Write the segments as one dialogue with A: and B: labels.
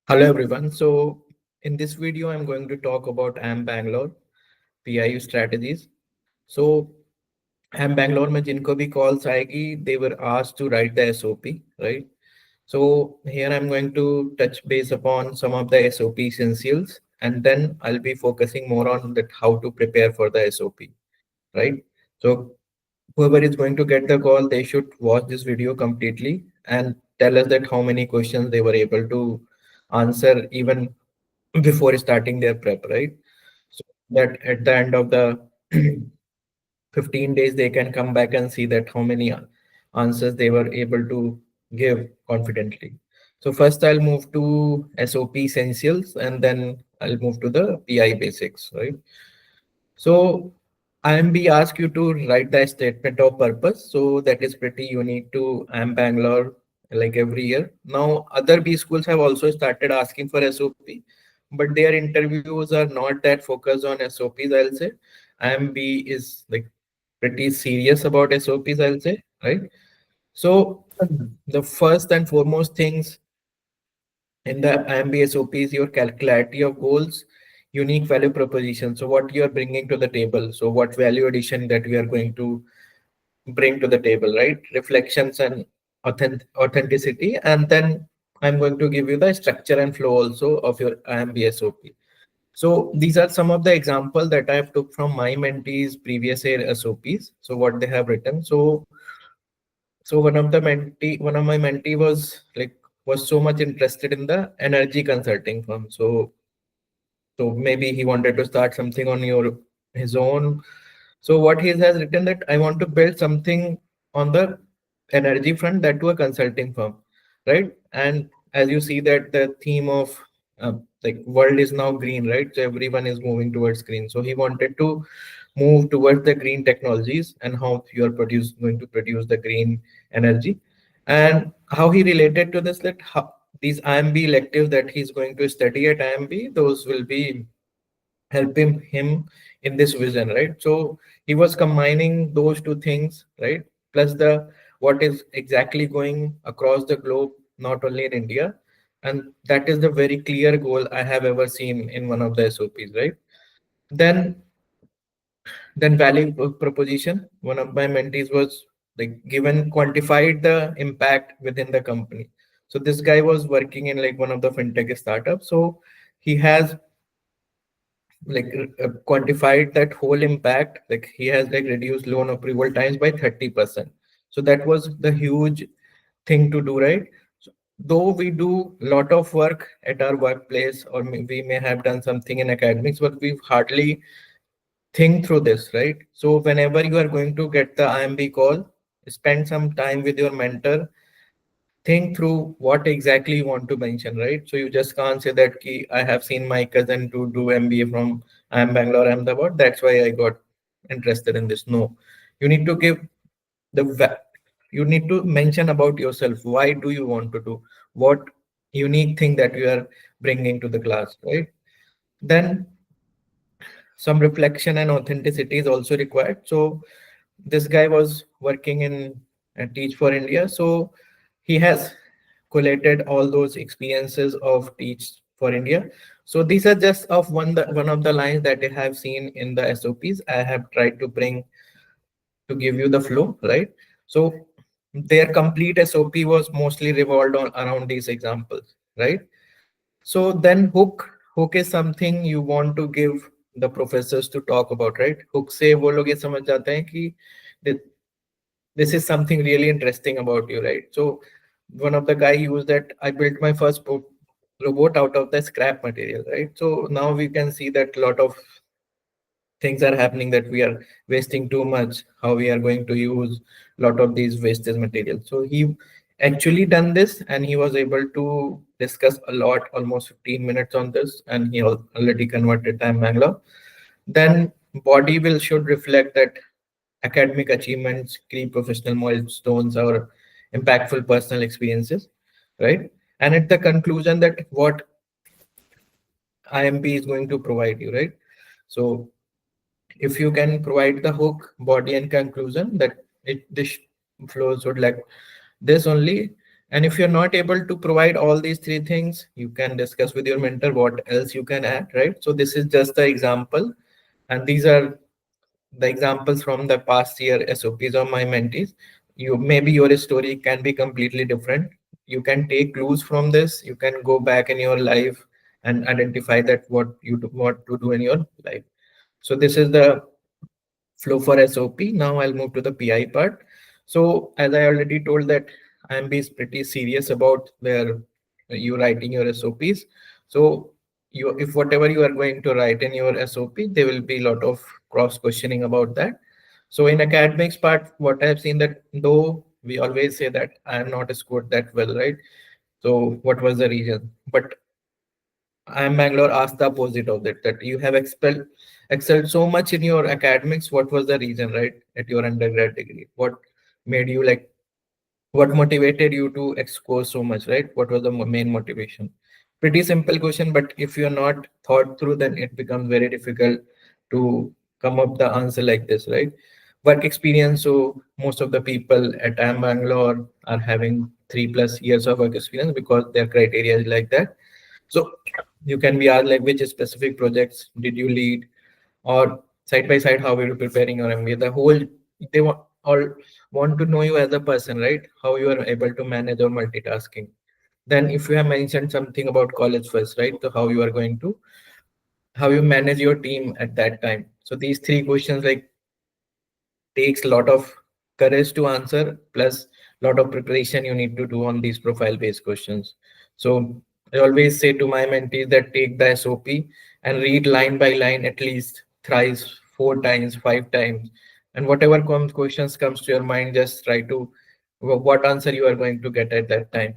A: Hello everyone. So in this video, I'm going to talk about IIM Bangalore PIU strategies. So IIM Bangalore में जिनको भी calls आएगी, they were asked to write the SOP, right? So here I'm going to touch base upon some of the SOP essentials, and then I'll be focusing more on that how to prepare for the SOP, right? So whoever is going to get the call, they should watch this video completely and tell us that how many questions they were able to answer even before starting their prep, right? So that at the end of the 15 days, they can come back and see that how many answers they were able to give confidently. So first I'll move to SOP essentials and then I'll move to the PI basics, right? So IMB asks you to write the statement of purpose. So that is pretty unique to IIM Bangalore, like every year. Now other B schools have also started asking for SOP, but their interviews are not that focused on SOPs, I'll say. IMB is like pretty serious about SOPs, I'll say, right? So the first and foremost things in the IMB SOP is your clarity of goals, unique value proposition. So what you are bringing to the table. So what value addition that we are going to bring to the table, right? Reflections and authenticity. And then I'm going to give you the structure and flow also of your IMB SOP. So these are some of the examples that I have took from my mentees previous year SOPs. So what they have written. So one of my mentee was so much interested in the energy consulting firm. So maybe he wanted to start something on his own. So what he has written that I want to build something on the energy front, that to a consulting firm, right? And as you see that the theme of like world is now green, right? So everyone is moving towards green. So he wanted to move towards the green technologies and how you are going to produce the green energy, and how he related to this, that how these IMB electives that he's going to study at IMB, those will be helping him in this vision, right? So he was combining those two things, right? Plus the what is exactly going across the globe, not only in India. And that is the very clear goal I have ever seen in one of the SOPs, right? Then value proposition. One of my mentees was like given quantified the impact within the company. So this guy was working in like one of the fintech startups. So he has like quantified that whole impact. Like he has like reduced loan approval times by 30%. So that was the huge thing to do, right? So, though we do a lot of work at our workplace, or we may have done something in academics, but we hardly think through this, right? So whenever you are going to get the IMB call, spend some time with your mentor, think through what exactly you want to mention, right? So you just can't say that Ki, I have seen my cousin to do MBA from IIM Bangalore, Ahmedabad. That's why I got interested in this. No, you need to give you need to mention about yourself. Why do you want to do? What unique thing that you are bringing to the class, right? Then some reflection and authenticity is also required. So this guy was working in Teach for India. So he has collated all those experiences of Teach for India. So these are just of one of the lines that I have seen in the SOPs. I have tried to bring to give you the flow, right? So their complete SOP was mostly revolved on around these examples, right? So then hook is something you want to give the professors to talk about, right? Hook से वो लोग ये समझ जाते हैं कि thi- this is something really interesting about you, right? So one of the guy used that I built my first robot out of the scrap material, right? So now we can see that a lot of things are happening, that we are wasting too much, how we are going to use a lot of these wastage materials. So he actually done this, and he was able to discuss a lot, almost 15 minutes on this, and he already converted time Bangalore. Then body will should reflect that academic achievements, key professional milestones, or impactful personal experiences, right? And at the conclusion, that what IMP is going to provide you, right? So if you can provide the hook, body, and conclusion, that this flows would like this only, And if you're not able to provide all these three things, you can discuss with your mentor what else you can add, right? So this is just the example, and these are the examples from the past year SOPs of my mentees. You maybe your story can be completely different. You can take clues from this. You can go back in your life and identify that what you want to do in your life. So this is the flow for SOP. Now I'll move to the PI part. So as I already told that IMB is pretty serious about where you writing your SOPs. So you, if whatever you are going to write in your SOP, there will be a lot of cross questioning about that. So in academics part, what I've seen that though we always say that I am not scored that well, right? So what was the reason? But IIM Bangalore asked the opposite of that, that you have excelled so much in your academics. What was the reason, right? At your undergrad degree, what made you like, what motivated you to score so much, right? What was the main motivation? Pretty simple question, but if you're not thought through, then it becomes very difficult to come up the answer like this, right? Work experience. So most of the people at IIM Bangalore are having 3+ years of work experience because their criteria is like that. So you can be asked like which specific projects did you lead, or side by side how are you preparing your MBA. The whole they want all want to know you as a person, right? How you are able to manage or multitasking. Then if you have mentioned something about college first, right? So how you are going to how you manage your team at that time. So these three questions like takes a lot of courage to answer, plus a lot of preparation you need to do on these profile based questions. So I always say to my mentees that take the SOP and read line by line at least thrice, 4 times, 5 times, and whatever questions comes to your mind, just try to what answer you are going to get at that time.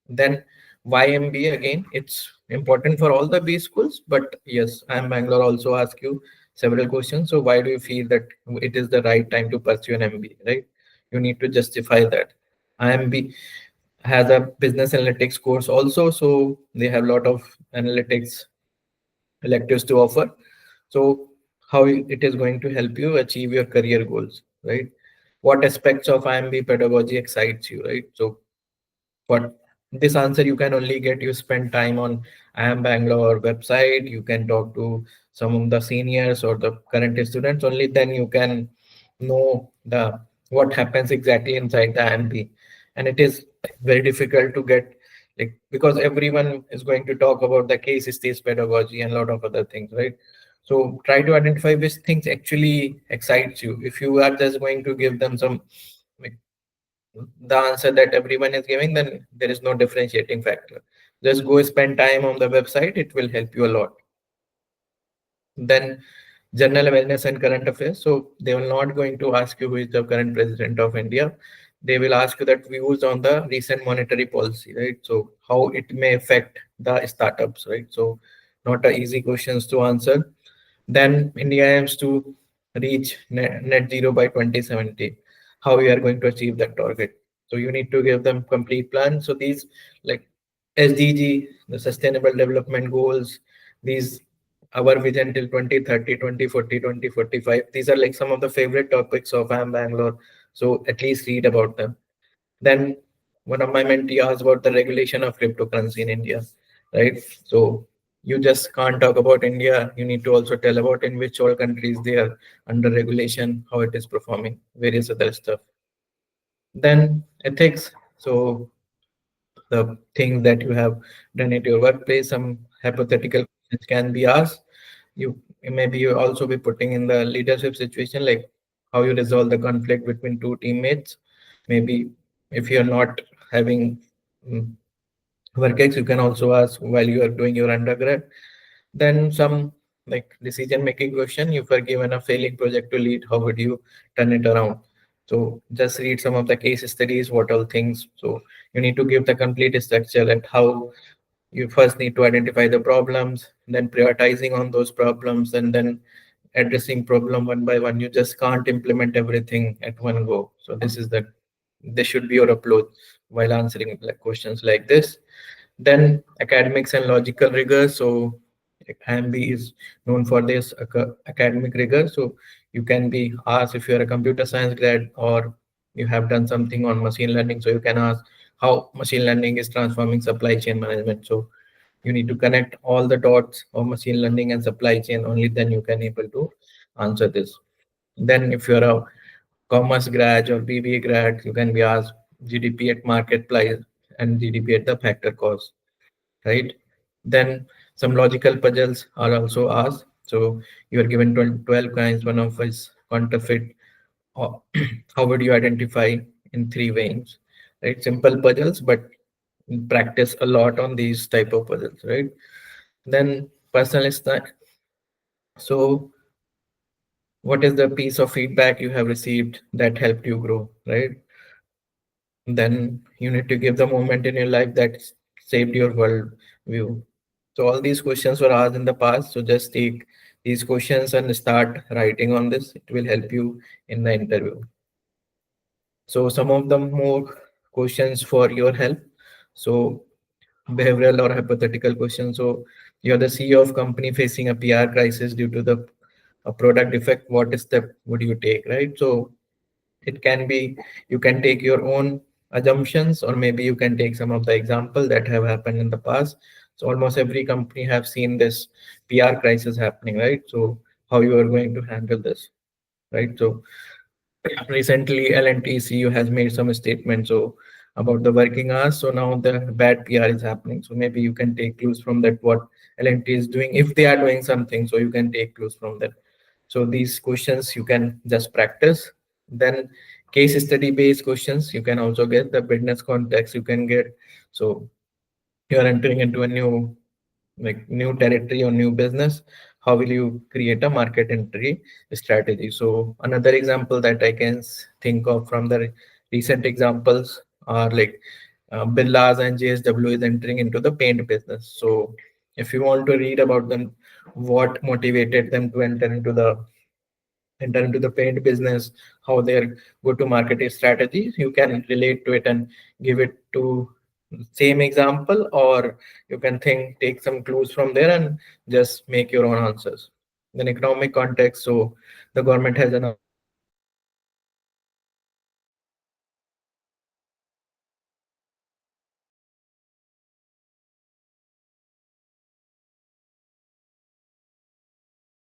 A: Then why MBA? Again, it's important for all the B schools, but yes, IIM Bangalore also ask you several questions. So why do you feel that it is the right time to pursue an MBA, right? You need to justify that. IMB has a business analytics course also, so they have a lot of analytics electives to offer. So how it is going to help you achieve your career goals, right? What aspects of IMB pedagogy excites you, right? So but this answer you can only get you spend time on IIM Bangalore website. You can talk to some of the seniors or the current students. Only then you can know the what happens exactly inside the IMB. And it is very difficult to get like because everyone is going to talk about the case stage pedagogy and a lot of other things, right? So try to identify which things actually excites you. If you are just going to give them some like, the answer that everyone is giving, then there is no differentiating factor. Just go spend time on the website, it will help you a lot. Then general awareness and current affairs. So they will not going to ask you who is the current president of India. They will ask you that views on the recent monetary policy, right? So how it may affect the startups, right? So not a easy questions to answer. Then India aims to reach net zero by 2070. How we are going to achieve that target? So you need to give them complete plan. So these like SDG, the Sustainable Development Goals, these our vision till 2030, 2040, 2045. These are like some of the favorite topics of IIM Bangalore. So at least read about them. Then one of my mentees asked about the regulation of cryptocurrency in India, right? So you just can't talk about India. You need to also tell about in which all countries they are under regulation, how it is performing, various other stuff. Then ethics. So the things that you have done at your workplace, some hypothetical questions can be asked. You maybe you also be putting in the leadership situation, like how you resolve the conflict between two teammates. Maybe if you're not having mm, work ex, you can also ask while you are doing your undergrad. Then some like decision making question. If you are given a failing project to lead, how would you turn it around? So just read some of the case studies, what all things. So you need to give the complete structure and how you first need to identify the problems, then prioritizing on those problems, and then addressing problem one by one. You just can't implement everything at one go. So this should be your approach while answering like questions like this. Then academics and logical rigor. So IMB is known for this academic rigor. So you can be asked if you're a computer science grad or you have done something on machine learning. So you can ask how machine learning is transforming supply chain management. So you need to connect all the dots of machine learning and supply chain. Only then you can able to answer this. Then if you're a commerce grad or BBA grad, you can be asked GDP at market price and GDP at the factor cost, right? Then some logical puzzles are also asked. So you are given 12 kinds, one of is counterfeit. How how would you identify in three ways, right? Simple puzzles, but practice a lot on these type of puzzles, right? Then personalist. So what is the piece of feedback you have received that helped you grow, right? Then you need to give the moment in your life that shaped your world view. So all these questions were asked in the past. So just take these questions and start writing on this. It will help you in the interview. So some of the more questions for your help. So behavioral or hypothetical questions. So you're the CEO of company facing a PR crisis due to the a product defect. What step would you take, right? So it can be you can take your own assumptions, or maybe you can take some of the example that have happened in the past. So almost every company have seen this PR crisis happening, right? So how you are going to handle this, right? So recently L&T CEO has made some statements so about the working hours. So now the bad PR is happening. So maybe you can take clues from that what L&T is doing if they are doing something. So you can take clues from that. So these questions you can just practice. Then case study based questions you can also get the business context you can get. So you are entering into a new like new territory or new business. How will you create a market entry strategy? So another example that I can think of from the recent examples are like Birlas and JSW is entering into the paint business. So if you want to read about them, what motivated them to enter into the paint business, how their go-to-market strategy, you can relate to it and give it to same example, or you can take some clues from there and just make your own answers. Then economic context. So the government has announced